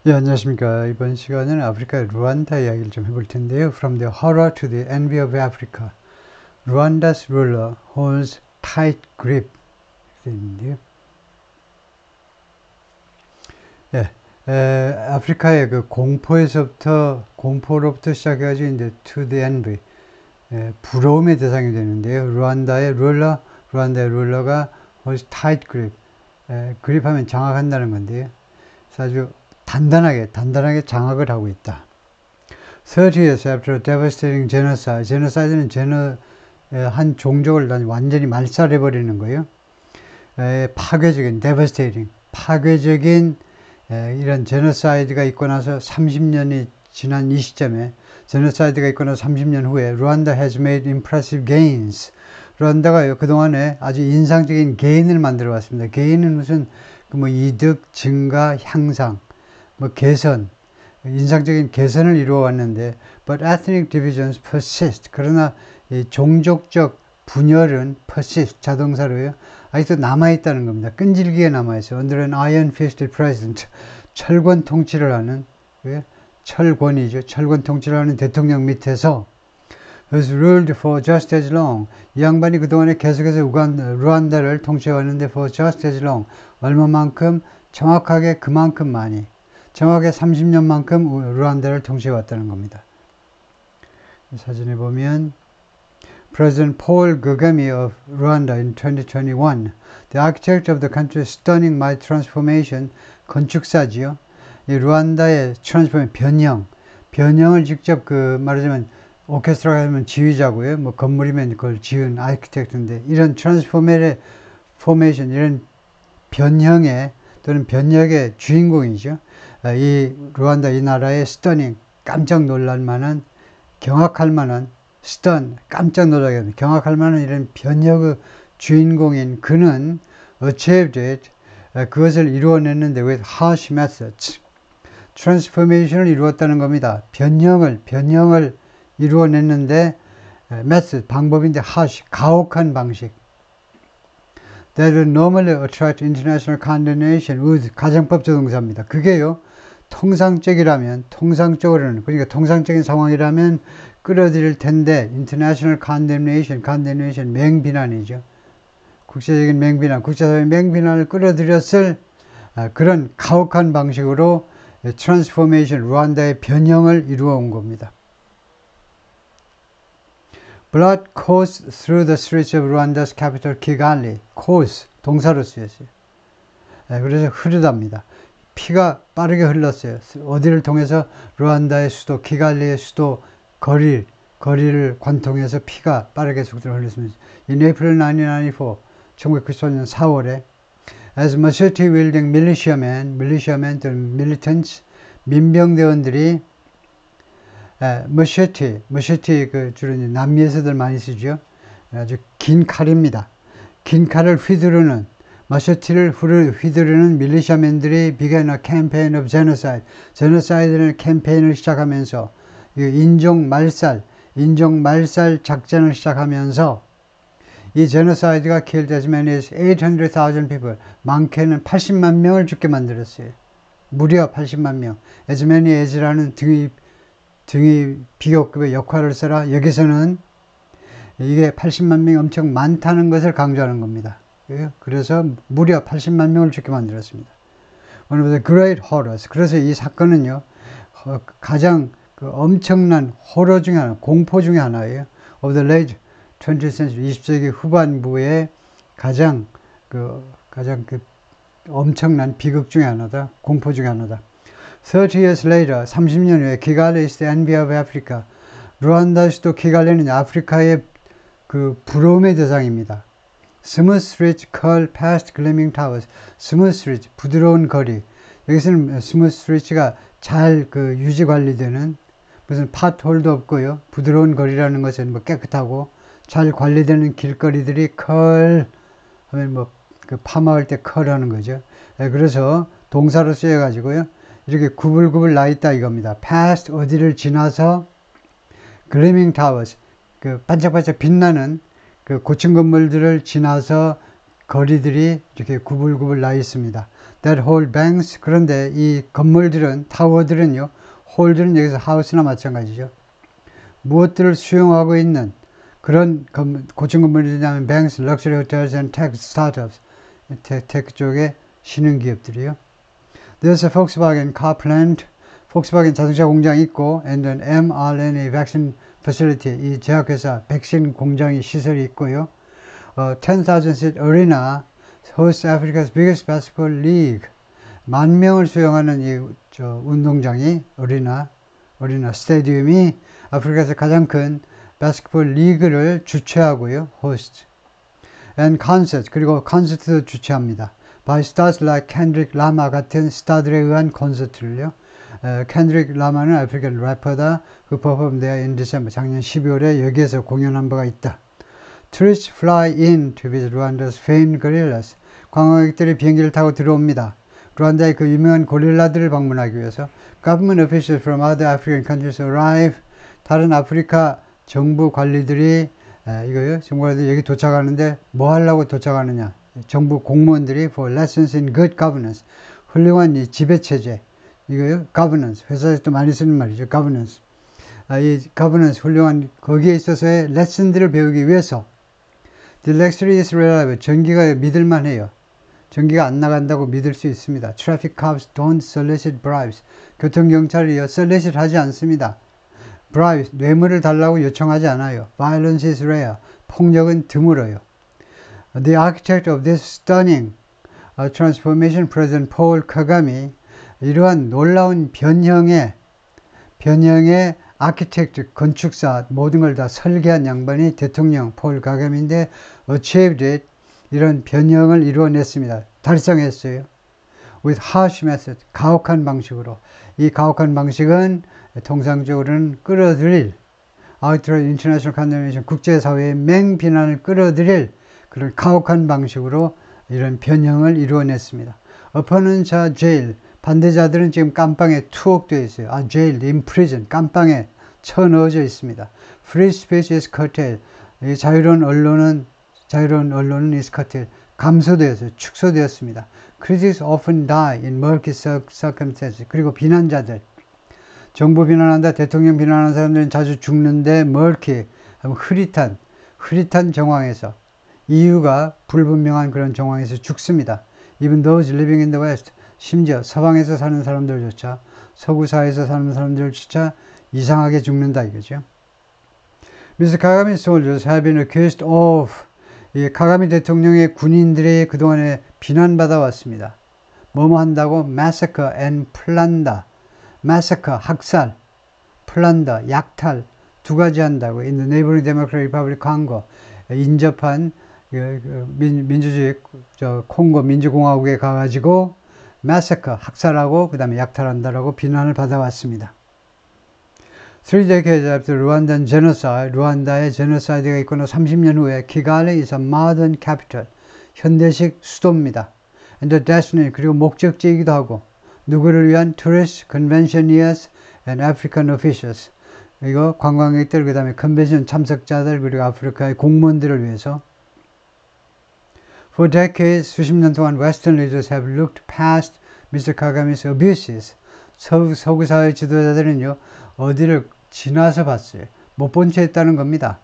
예, 안녕하십니까. 이번 시간에는 아프리카의 루안다 이야기를 좀 해볼 텐데요. From the horror to the envy of Africa. Rwanda's ruler holds tight grip. 이렇게 있는데요. 예, 아프리카의 그 공포로부터 시작해가지고 이제 to the envy. 부러움의 대상이 되는데요. 루안다의 룰러가 holds tight grip. 그립하면 장악한다는 건데요. 그래서 아주 단단하게 장악을 하고 있다. 30 years after a devastating genocide. genocide는 한 종족을 완전히 말살해버리는 거예요. 파괴적인, devastating, 파괴적인 이런 genocide가 있고 나서 30년이 지난 이 시점에, genocide가 있고 나서 30년 후에 Rwanda has made impressive gains. 르완다가 그동안에 아주 인상적인 게인을 만들어 왔습니다. 게인은 무슨 이득, 증가, 향상, 개선, 인상적인 개선을 이루어 왔는데, but ethnic divisions persist. 그러나 이 종족적 분열은 persist, 자동사로요, 아직도 남아있다는 겁니다. 끈질기게 남아있어요. Under an iron-fisted president. 철권 통치를 하는, 철권이죠. 철권 통치를 하는 대통령 밑에서 has ruled for just as long. 이 양반이 그동안에 계속해서 루안다를 통치해왔는데 for just as long. 얼마만큼? 정확하게 그만큼 많이. 정확하게 30년만큼 루안다를 통치해왔다는 겁니다. 사진에 보면 President Paul Kagame of Rwanda in 2021, the architect of the country's stunning might transformation, 건축사지요. 이 루안다의 변형을 직접 말하자면 오케스트라가 하면 지휘자고요. 건물이면 그걸 지은 아키텍트인데, 이런 트랜스포메이션, 이런 변형의 또는 변혁의 주인공이죠. 이 루안다, 이 나라의 스터닝, 깜짝 놀랄 만한, 경악할 만한, 깜짝 놀라게 하는, 경악할 만한 이런 변혁의 주인공인 그는 achieved it, 그것을 이루어냈는데 with harsh methods. 트랜스포메이션을 이루었다는 겁니다. 변형을 이루어냈는데 method, 방법인데 harsh, 가혹한 방식. That would normally attract international condemnation with 가정법적 동사입니다. 그게요, 통상적으로는, 그러니까 통상적인 상황이라면 끌어들일 텐데, international condemnation, 맹비난이죠. 국제적인 맹비난, 국제사회의 맹비난을 끌어들였을 그런 가혹한 방식으로 트랜스포메이션, 루안다의 변형을 이루어 온 겁니다. Blood coursed through the streets of Rwanda's capital Kigali. course, 동사로 쓰였어요. 그래서 흐르답니다. 피가 빠르게 흘렀어요. 어디를 통해서? 루안다의 수도, 키갈리의 수도 거리를 관통해서 피가 빠르게 속도로 흘렀습니다. In April 1994, 1994년 4월에 as machete wielding militiamen 또는 militants, 민병대원들이 머셔티 주로 남미에서들 많이 쓰죠. 아주 긴 칼입니다. 긴 칼을 머셔티를 휘두르는 밀리샤맨들이 began a campaign of genocide. 제노사이드를 캠페인을 시작하면서 인종 말살 작전을 시작하면서 이 제노사이드가 killed as many as 800,000 people. 많게는 80만 명을 죽게 만들었어요. 무려 80만 명. as many as라는 등이 비교급의 역할을 써라. 여기서는 이게 80만 명이 엄청 많다는 것을 강조하는 겁니다. 그래서 무려 80만 명을 죽게 만들었습니다. One of the great horrors. 그래서 이 사건은요, 가장 엄청난 호러 중에 하나, 공포 중에 하나예요. Of the late 20th century, 20세기 후반부의 가장 엄청난 비극 중에 하나다. 공포 중에 하나다. 30 years later, 30년 후에 키갈리 is the envy of Africa. 루안다 수도 키갈리는 아프리카의 부러움의 대상입니다. Smooth streets curl past gleaming towers. Smooth streets, 부드러운 거리. 여기서는 smooth streets가 잘 유지 관리되는, 무슨 팟홀도 없고요. 부드러운 거리라는 것은 깨끗하고 잘 관리되는 길거리들이 curl 하면 파마할 때 curl 하는 거죠. 그래서 동사로 쓰여가지고요, 이렇게 구불구불 나 있다 이겁니다. past, 어디를 지나서, gleaming towers, 반짝반짝 빛나는 고층 건물들을 지나서 거리들이 이렇게 구불구불 나 있습니다. That whole banks, 그런데 이 건물들은, 타워들은요, 홀들은 여기서 하우스나 마찬가지죠. 무엇들을 수용하고 있는 그런 고층 건물이냐면 banks, luxury hotels and tech startups, 테크 쪽의 신흥기업들이요. There's a Volkswagen car plant, 폭스바겐 자동차 공장이 있고, and an mRNA vaccine facility, 이 제약회사 백신 공장이 시설이 있고요. 10,000 seat arena hosts Africa's biggest basketball league. 10,000명을 수용하는 이 운동장이 어리나 스테디움이 아프리카에서 가장 큰 바스켓볼 리그를 주최하고요. host. and concert, 그리고 콘서트도 주최합니다. by stars like Kendrick Lamar 같은 스타들에 의한 콘서트를요. 켄드릭 라마는 아프리칸 래퍼다. 그 perform there in December, 작년 12월에 여기에서 공연한 바가 있다. Tourists fly in to visit Rwanda's famed gorillas. 관광객들이 비행기를 타고 들어옵니다. 루안다의 그 유명한 고릴라들을 방문하기 위해서. Government officials from other African countries arrive. 다른 아프리카 정부 관리들이 이거요. 정부 관리들이 여기 도착하는데 뭐 하려고 도착하느냐. 정부 공무원들이 for lessons in good governance. 훌륭한 이 지배체제. 이거요. governance. 회사에서도 많이 쓰는 말이죠. governance. 이 governance 훌륭한 거기에 있어서의 레슨들을 배우기 위해서. The electricity is reliable. 전기가 믿을만해요. 전기가 안 나간다고 믿을 수 있습니다. Traffic cops don't solicit bribes. 교통경찰이요. solicit 하지 않습니다. bribes, 뇌물을 달라고 요청하지 않아요. Violence is rare. 폭력은 드물어요. The architect of this stunning transformation, President Paul Kagame, 이러한 놀라운 변형의 아키텍트, 건축사, 모든 걸 다 설계한 양반이 대통령 폴 카가메인데 achieved it, 이런 변형을 이루어냈습니다. 달성했어요. with harsh method, 가혹한 방식으로. 이 가혹한 방식은 통상적으로는 끌어들일, outright international condemnation, 국제사회의 맹비난을 끌어들일 그런 가혹한 방식으로 이런 변형을 이루어냈습니다. opponents are jailed. 반대자들은 지금 깜빵에 투옥되어 있어요. jailed, in prison, 깜빵에 쳐넣어져 있습니다. Free speech is curtailed. 자유로운 언론은 is curtailed. 감소되었어요. 축소되었습니다. Critics often die in murky circumstances. 그리고 비난자들. 정부 비난한다, 대통령 비난하는 사람들은 자주 죽는데 murky, 흐릿한 정황에서, 이유가 불분명한 그런 정황에서 죽습니다. Even those living in the West. 심지어 서방에서 사는 사람들조차, 서구사회에서 사는 사람들조차 이상하게 죽는다 이거죠. Mr. Kagame's soldiers have been accused of, 이 카가미 대통령의 군인들이 그동안에 비난받아 왔습니다. 뭐뭐 한다고? massacre and plunder. massacre, 학살, plunder, 약탈, 두 가지 한다고. in the neighboring Democratic Republic Congo, 인접한 민주주의 콩고 민주공화국에 가가지고 massacre, 학살하고 그 다음에 약탈한다라고 비난을 받아왔습니다. 3 decades after Rwandan genocide, 루안다의 제노사이드가 있고 30년 후에 키갈리 is a modern capital, 현대식 수도입니다. And a destiny, 그리고 목적지이기도 하고, 누구를 위한 tourists, conventioneers, and African officials. 이거 관광객들, 그 다음에 컨벤션 참석자들, 그리고 아프리카의 공무원들을 위해서. For decades, 수십 년 동안 Western leaders have looked past Mr. Kagame's abuses. 서구 사회 지도자들은요, 어디를 지나서 봤어요. 못 본 채 했다는 겁니다.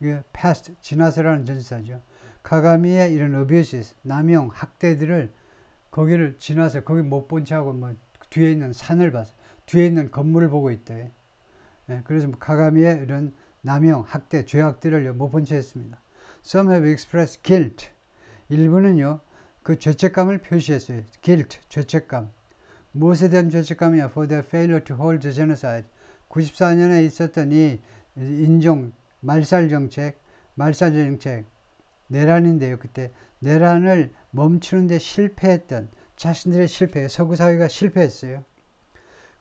이게 past, 지나서라는 전치사죠. 카가미의 이런 abuses, 남용, 학대들을 거기를 지나서, 거기 못 본 채 하고, 뒤에 있는 산을 봤어. 뒤에 있는 건물을 보고 있대. 예, 그래서 카가미의 이런 남용, 학대, 죄악들을 못 본 채 했습니다. Some have expressed guilt. 일부는요, 그 죄책감을 표시했어요. guilt, 죄책감. 무엇에 대한 죄책감이야? For their failure to hold the genocide. 94년에 있었던 이 인종, 말살 정책, 내란인데요. 그때 내란을 멈추는데 실패했던 자신들의 실패, 서구 사회가 실패했어요.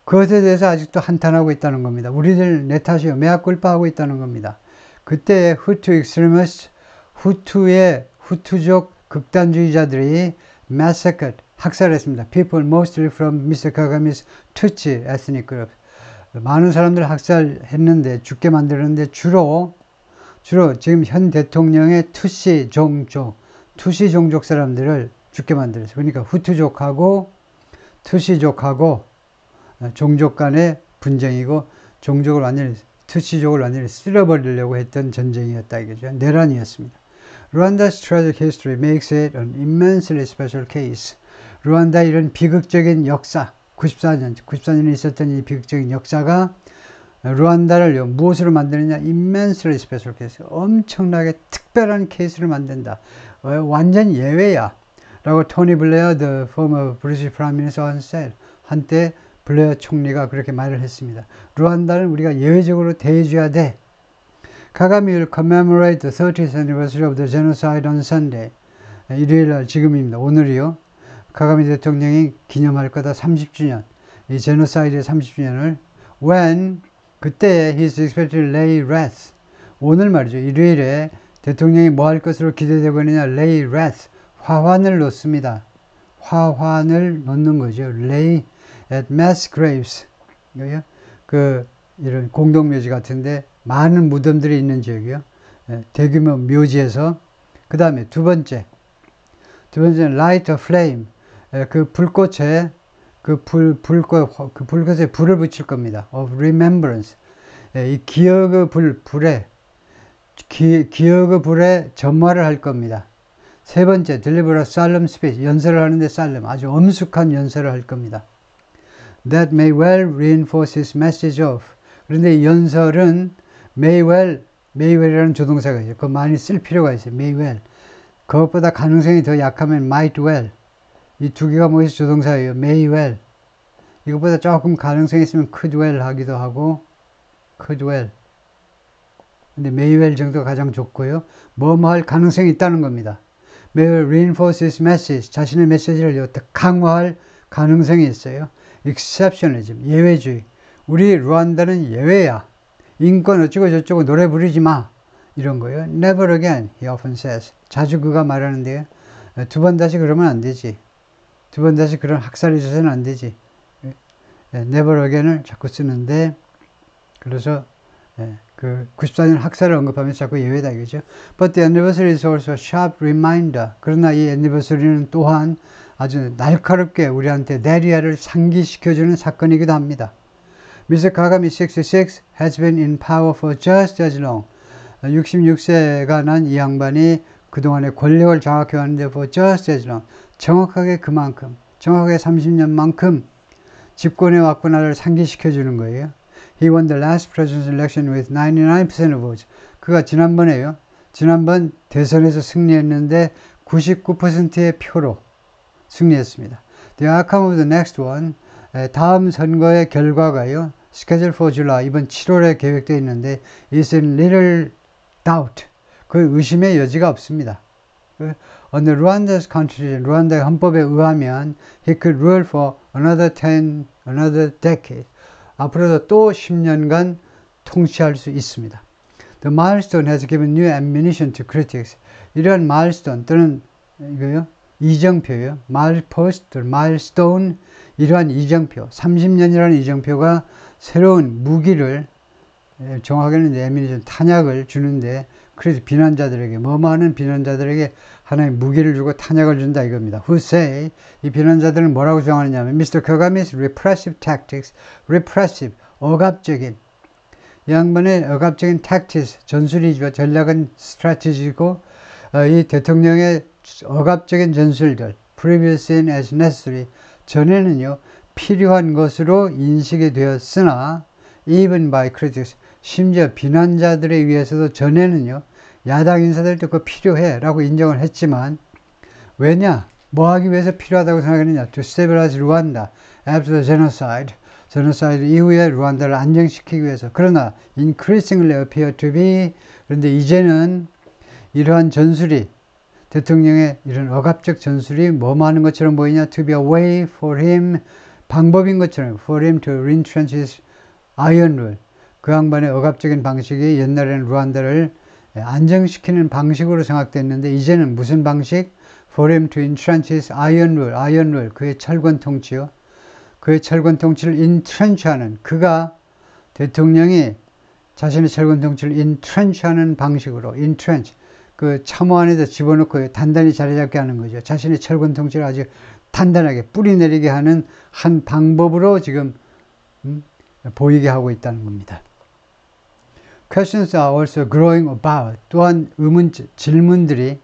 그것에 대해서 아직도 한탄하고 있다는 겁니다. 우리들 내 탓이요. 매악 굴파하고 있다는 겁니다. 그때 후투 extremists, 후투족 극단주의자들이 massacred, 학살했습니다. People mostly from Mr. Kagame's Tutsi ethnic group. 많은 사람들 학살했는데, 죽게 만들었는데 주로 지금 현 대통령의 투시 종족, 투시 종족 사람들을 죽게 만들었어요. 그러니까 후투족하고 투시족하고 종족 간의 분쟁이고 종족을 완전히 투시족을 완전히 쓸어버리려고 했던 전쟁이었다 이거죠. 내란이었습니다. Rwanda's tragic history makes it an immensely special case. 루안다 이런 비극적인 역사 94년에 있었던 이 비극적인 역사가 루안다를 무엇으로 만드느냐? immensely special case. 엄청나게 특별한 케이스를 만든다. 완전 예외야. 라고 토니 블레어, the former British Prime Minister, said. 한때 블레어 총리가 그렇게 말을 했습니다. 루안다는 우리가 예외적으로 대해줘야 돼. 카가미 will commemorate the 30th anniversary of the genocide on Sunday. 일요일날 지금입니다. 오늘이요. 카가미 대통령이 기념할 거다 30주년. 이 제노사이드의 30주년을 when 그때 he is expected to lay wreath. 오늘 말이죠. 일요일에 대통령이 뭐 할 것으로 기대되고 있느냐? lay wreath. 화환을 놓습니다. 화환을 놓는 거죠. lay at mass graves. 이거요. 이런 공동묘지 같은데 많은 무덤들이 있는 지역이요. 대규모 묘지에서 그 다음에 두 번째는 light a flame. 그 불꽃에 불꽃에 불을 붙일 겁니다. of remembrance. 이 기억의 불에 점화를 할 겁니다. 세 번째, deliver a solemn speech. 연설을 하는데 solemn, 아주 엄숙한 연설을 할 겁니다. That may well reinforce his message of. 그런데 이 연설은 may well이라는 조동사가 있어요. 그거 많이 쓸 필요가 있어요. may well. 그것보다 가능성이 더 약하면 might well. 이 두 개가 모여서 조동사예요. may well. 이것보다 조금 가능성이 있으면 could well 하기도 하고 could well. 근데 may well 정도가 가장 좋고요. 뭐뭐 할 가능성이 있다는 겁니다. may well reinforce his message. 자신의 메시지를 더 강화할 가능성이 있어요. exceptionalism. 예외주의. 우리 루안다는 예외야. 인권 어쩌고 저쩌고 노래 부르지 마. 이런 거예요. Never again, he often says. 자주 그가 말하는데요. 두 번 다시 그러면 안 되지. 두 번 다시 그런 학살이 있어서는 안 되지. Never again을 자꾸 쓰는데, 그래서 그 94년 학살을 언급하면서 자꾸 예외다 이거죠. But the anniversary is also a sharp reminder. 그러나 이 anniversary는 또한 아주 날카롭게 우리한테 내리아를 상기시켜주는 사건이기도 합니다. Mr. Kagame 66 has been in power for just as long. 66세가 난 이 양반이 그동안의 권력을 장악해 왔는데 for just as long. 정확하게 그만큼, 정확하게 30년만큼 집권해 왔구나를 상기시켜주는 거예요. He won the last presidential election with 99% of votes. 그가 지난번 대선에서 승리했는데 99%의 표로 승리했습니다. The outcome of the next one, 다음 선거의 결과가요. Scheduled for July, 이번 7월에 계획되어 있는데 is in little doubt. 그 의심의 여지가 없습니다. Under Rwanda's constitution, 루안다의 헌법에 의하면 he could rule for another decade. 앞으로도 또 10년간 통치할 수 있습니다. The milestone has given new ammunition to critics. 이러한 milestone 또는 이거요 이정표요. milestone 이러한 이정표 30년이라는 이정표가 새로운 무기를 정확하게는 ammunition 탄약을 주는데 그래서 비난자들에게 뭐하는 비난자들에게 하나의 무기를 주고 탄약을 준다 이겁니다. Who say 이 비난자들은 뭐라고 주장하느냐면 Mr. Kagame's repressive tactics, repressive 억압적인 이 양반의 억압적인 tactics 전술이죠. 전략은 strategy고 이 대통령의 억압적인 전술들 previous in as necessary 전에는요 필요한 것으로 인식이 되었으나 even by critics 심지어 비난자들에 의해서도 전에는요 야당 인사들도 그거 필요해 라고 인정을 했지만 왜냐 뭐 하기 위해서 필요하다고 생각했느냐 to stabilize Rwanda after the genocide 이후에 루안다를 안정시키기 위해서 그러나 increasingly appear to be 그런데 이제는 이러한 전술이 대통령의 이런 억압적 전술이 뭐뭐 하는 것처럼 보이냐 to be a way for him 방법인 것처럼 for him to retrench his iron rule 그 양반의 억압적인 방식이 옛날에는 루안다를 안정시키는 방식으로 생각됐는데 이제는 무슨 방식? For him to entrench his iron rule 그의 철권 통치요. 그의 철권 통치를 entrench하는 그가 대통령이 자신의 철권 통치를 entrench하는 방식으로 entrench 그 참호 안에다 집어넣고 단단히 자리 잡게 하는 거죠. 자신의 철권 통치를 아주 단단하게 뿌리 내리게 하는 한 방법으로 지금 보이게 하고 있다는 겁니다. Questions are also growing about. 또한 질문들이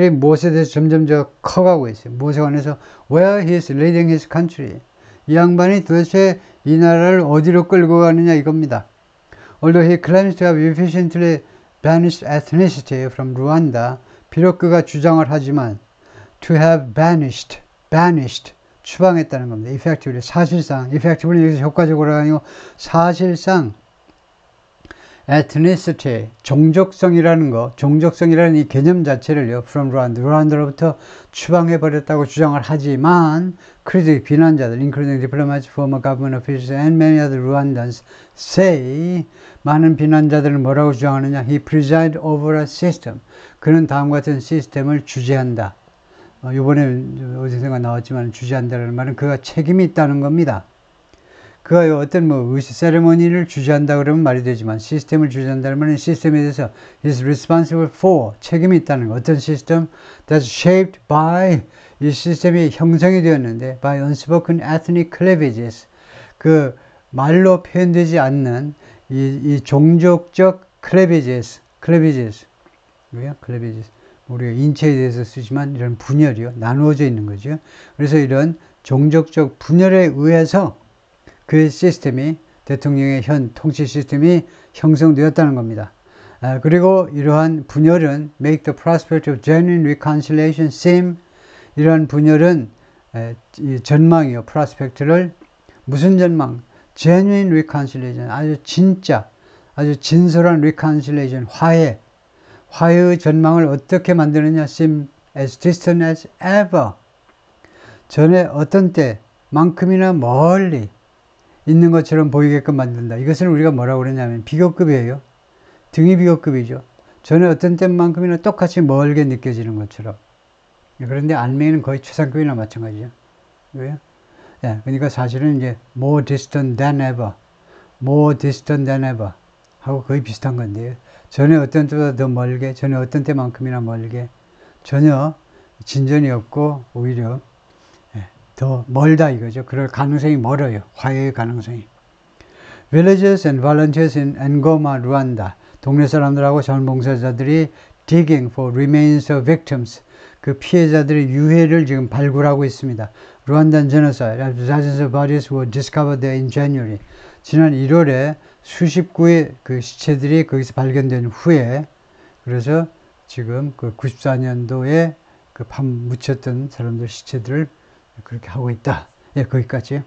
무엇에 대해서 점점 더 커가고 있어요. 무엇에 관해서 where he is leading his country. 이 양반이 도대체 이 나라를 어디로 끌고 가느냐 이겁니다. Although he claims to have efficiently banished ethnicity from Rwanda, 비록 그가 주장을 하지만 to have banished, 추방했다는 겁니다. effectively, 사실상, effectively 여기서 효과적으로 아니고 사실상 ethnicity, 종족성이라는 이 개념 자체를요, from Rwanda, 루안다로부터 추방해버렸다고 주장을 하지만, 비난자들, including diplomats, former government officials, and many other Rwandans, say, 많은 비난자들은 뭐라고 주장하느냐? He presides over a system. 그는 다음과 같은 시스템을 주재한다. 이번에 어디선가 나왔지만 주재한다는 말은 그가 책임이 있다는 겁니다. 그가 어떤 세레머니를 주재한다 그러면 말이 되지만 시스템을 주재한다는 말은 시스템에 대해서 is responsible for 책임이 있다는 거. 어떤 시스템? That's shaped by 이 시스템이 형성이 되었는데 by unspoken ethnic cleavages 그 말로 표현되지 않는 이 종족적 cleavages 뭐야? cleavages 우리가 인체에 대해서 쓰지만 이런 분열이요 나누어져 있는 거죠. 그래서 이런 종족적 분열에 의해서 그 시스템이 대통령의 현 통치 시스템이 형성되었다는 겁니다. 그리고 이러한 분열은 make the prospect of genuine reconciliation seem 이러한 분열은 이 전망이요 prospect를 무슨 전망? genuine reconciliation 아주 진짜 아주 진솔한 reconciliation 화해의 전망을 어떻게 만드느냐 seem as distant as ever 전에 어떤 때만큼이나 멀리 있는 것처럼 보이게끔 만든다. 이것을 우리가 뭐라고 그러냐면 비교급이에요. 등위 비교급이죠. 전에 어떤 때만큼이나 똑같이 멀게 느껴지는 것처럼. 그런데 안면은 거의 최상급이나 마찬가지죠. 왜요? 예, 그러니까 사실은 이제 more distant than ever 하고 거의 비슷한 건데요. 전에 어떤 때보다 더 멀게, 전에 어떤 때만큼이나 멀게 전혀 진전이 없고 오히려 더 멀다 이거죠. 그럴 가능성이 멀어요. 화해의 가능성이. Villagers and volunteers in Ngoma, Rwanda. 동네 사람들하고 자원봉사자들이 digging for remains of victims. 그 피해자들의 유해를 지금 발굴하고 있습니다. Rwandan genocide. Dozens of bodies were discovered there in January. 지난 1월에 수십 구의 그 시체들이 거기서 발견된 후에 그래서 지금 그 94년도에 그 묻혔던 사람들 시체들을 그렇게 하고 있다. 예, 거기까지.